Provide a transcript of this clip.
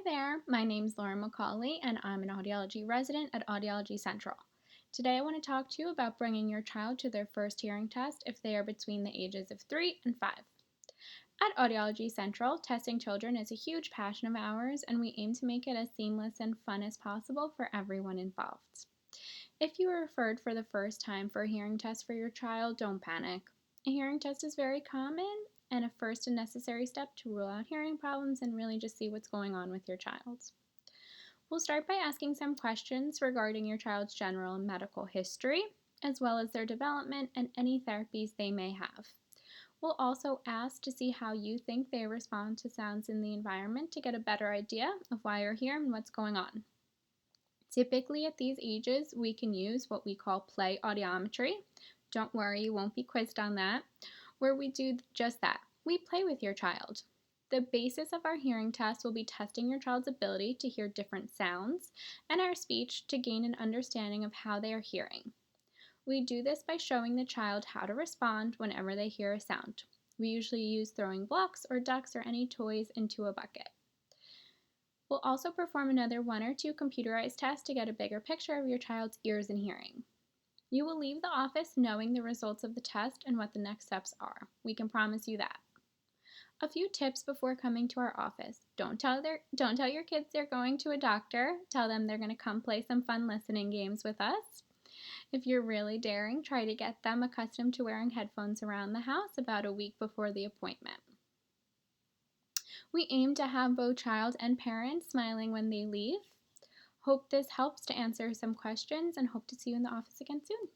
there, my name's Lauren McCauley, and I'm an audiology resident at Audiology Central. Today, I want to talk to you about bringing your child to their first hearing test if they are between the ages of 3 and 5. At Audiology Central, testing children is a huge passion of ours, and we aim to make it as seamless and fun as possible for everyone involved. If you were referred for the first time for a hearing test for your child, don't panic. A hearing test is very common and a first and necessary step to rule out hearing problems and really just see what's going on with your child. We'll start by asking some questions regarding your child's general and medical history, as well as their development and any therapies they may have. We'll also ask to see how you think they respond to sounds in the environment to get a better idea of why you're here and what's going on. Typically at these ages, we can use what we call play audiometry. Don't worry, you won't be quizzed on that, where we do just that. We play with your child. The basis of our hearing test will be testing your child's ability to hear different sounds and our speech to gain an understanding of how they are hearing. We do this by showing the child how to respond whenever they hear a sound. We usually use throwing blocks or ducks or any toys into a bucket. We'll also perform another 1 or 2 computerized tests to get a bigger picture of your child's ears and hearing. You will leave the office knowing the results of the test and what the next steps are. We can promise you that. A few tips before coming to our office. Don't tell your kids they're going to a doctor. Tell them they're going to come play some fun listening games with us. If you're really daring, try to get them accustomed to wearing headphones around the house about a week before the appointment. We aim to have both child and parent smiling when they leave. Hope this helps to answer some questions and hope to see you in the office again soon.